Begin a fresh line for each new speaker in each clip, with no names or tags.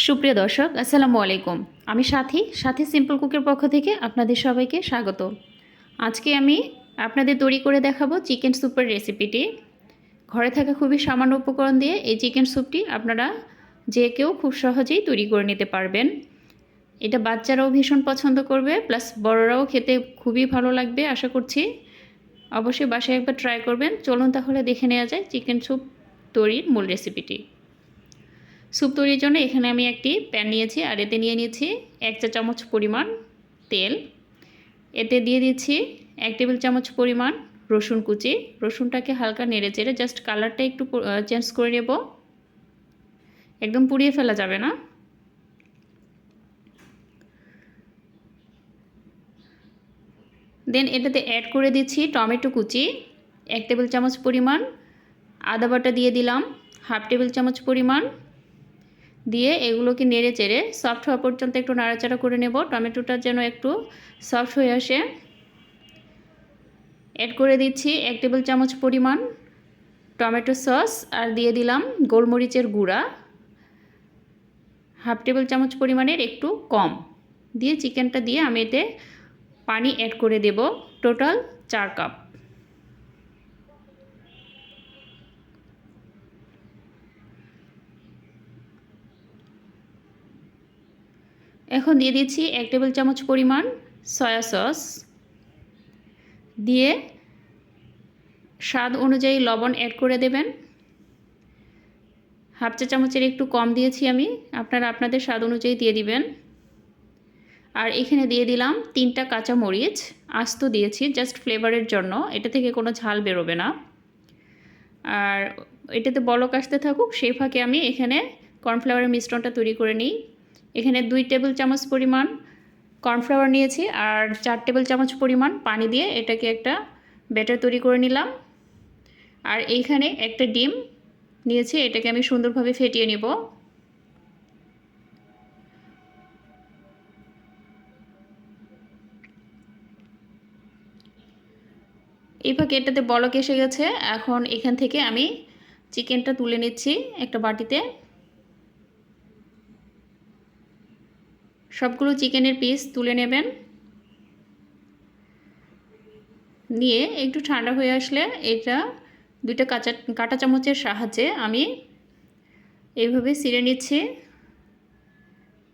সুপ্রিয় দর্শক, আসসালামু আলাইকুম। আমি সাথী সিম্পল কুকের পক্ষ থেকে আপনাদের সবাইকে স্বাগত। আজকে আমি আপনাদের তৈরি করে দেখাবো চিকেন স্যুপের রেসিপিটি। ঘরে থাকা খুবই সামান্য উপকরণ দিয়ে এই চিকেন স্যুপটি আপনারা যে কেউ খুব সহজেই তৈরি করে নিতে পারবেন। এটা বাচ্চারাও ভীষণ পছন্দ করবে, প্লাস বড়রাও খেতে খুবই ভালো লাগবে আশা করছি। অবশ্যই বাসায় একবার ট্রাই করবেন। চলুন তাহলে দেখে নেওয়া যায় চিকেন স্যুপ তৈরির মূল রেসিপিটি। স্যুপ তৈরির জন্য এখানে আমি একটি প্যান নিয়েছি, আর এতে নিয়ে নিয়েছি 1 চা চামচ পরিমাণ তেল। এতে দিয়ে দিচ্ছি 1 টেবিল চামচ পরিমাণ রসুন কুচি। রসুনটাকে হালকা নেড়ে চেড়ে জাস্ট কালারটা একটু চেঞ্জ করে নেব, একদম পুড়িয়ে ফেলা যাবে না। দেন এটাতে অ্যাড করে দিচ্ছি টমেটো কুচি 1 টেবিল চামচ পরিমাণ, আদা বাটা দিয়ে দিলাম 1/2 টেবিল চামচ পরিমাণ। দিয়ে এগুলোকে নেড়ে চেড়ে সফট হওয়া পর্যন্ত একটু নাড়াচাড়া করে নেব, টমেটোটা যেন একটু সফট হয়ে আসে। অ্যাড করে দিচ্ছি 1 টেবিল চামচ পরিমাণ টমেটো সস, আর দিয়ে দিলাম গোলমরিচের গুঁড়া 1/2 টেবিল চামচ পরিমাণের একটু কম। দিয়ে চিকেনটা দিয়ে আমি এতে পানি অ্যাড করে দেব টোটাল 4 কাপ। এখন দিয়ে দিচ্ছি 1 টেবিল চামচ পরিমাণ সয়া সস। দিয়ে স্বাদ অনুযায়ী লবণ অ্যাড করে দেবেন। 1/2 চা চামচের একটু কম দিয়েছি আমি, আপনারা আপনাদের স্বাদ অনুযায়ী দিয়ে দিবেন। আর এখানে দিয়ে দিলাম 3টা কাঁচা মরিচ আস্ত দিয়েছি জাস্ট ফ্লেভারের জন্য, এটা থেকে কোনো ঝাল বেরোবে না। আর এটাতে বলক আসতে থাকুক, সেই ফাঁকে আমি এখানে কর্নফ্লাওয়ারের মিশ্রণটা তৈরি করে নিই। এখানে 2 টেবিল চামচ পরিমাণ কর্নফ্লাওয়ার নিয়েছি, আর 4 টেবিল চামচ পরিমাণ পানি দিয়ে এটাকে একটা ব্যাটার তৈরি করে নিলাম। আর এইখানে একটা ডিম নিয়েছি, এটাকে আমি সুন্দরভাবে ফেটিয়ে নেব। এই ফাঁকে এটাতে বলক এসে গেছে। এখন এখান থেকে আমি চিকেনটা তুলে নিচ্ছি একটা বাটিতে। সবগুলো চিকেনের পিস তুলে নেবেন। নিয়ে একটু ঠান্ডা হয়ে আসলে এটা 2টা কাঁটা চামচের সাহায্যে আমি এইভাবে ছিঁড়ে নিচ্ছি।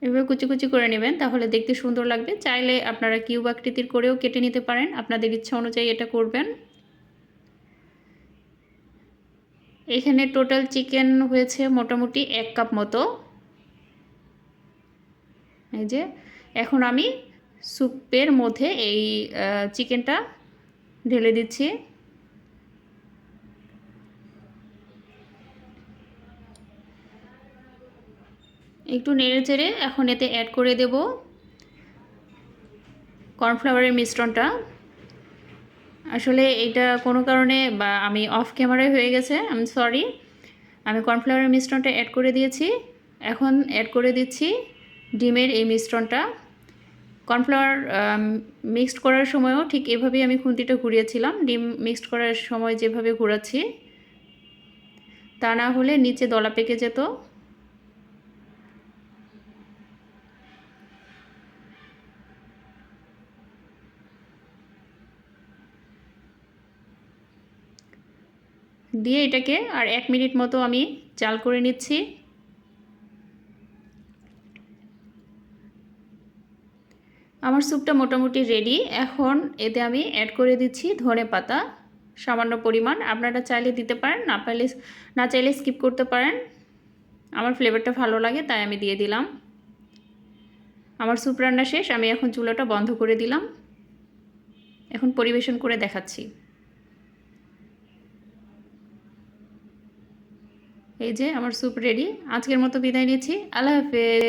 এভাবে কুচি কুচি করে নেবেন, তাহলে দেখতে সুন্দর লাগবে। চাইলে আপনারা কিউব আকৃতির করেও কেটে নিতে পারেন, আপনাদের ইচ্ছা অনুযায়ী এটা করবেন। এখানে টোটাল চিকেন হয়েছে মোটামুটি 1 কাপ মতো। এই যে এখন আমি স্যুপের মধ্যে এই চিকেনটা ঢেলে দিচ্ছি। একটু নেড়ে চেড়ে এখন এতে অ্যাড করে দেব কর্নফ্লাওয়ারের মিশ্রণটা। আসলে এটা কোনো কারণে বা আমি অফ ক্যামেরায় হয়ে গেছে, আমি সরি। আমি কর্নফ্লাওয়ারের মিশ্রণটা অ্যাড করে দিয়েছি। এখন অ্যাড করে দিচ্ছি ডিমের এই মিশ্রণটা। কর্নফ্লাওয়ার মিক্সড করার সময়ও ঠিক এভাবেই আমি খুন্তিটা ঘুরিয়েছিলাম, ডিম মিক্সড করার সময় যেভাবে ঘোরাচ্ছি, তা না হলে নিচে দলা পেকে যেত। দিয়ে এটাকে আর 1 মিনিট মতো আমি জাল করে নিচ্ছি। আমার স্যুপটা মোটামুটি রেডি। এখন এতে আমি অ্যাড করে দিচ্ছি ধনেপাতা সামান্য পরিমাণ। আপনারা চাইলে দিতে পারেন, না চাইলে স্কিপ করতে পারেন। আমার ফ্লেভারটা ভালো লাগে তাই আমি দিয়ে দিলাম। আমার স্যুপ রান্না শেষ, আমি এখন চুলাটা বন্ধ করে দিলাম। এখন পরিবেশন করে দেখাচ্ছি। এই যে আমার স্যুপ রেডি। আজকের মতো বিদায় নিচ্ছি। আল্লাহ হাফেজ।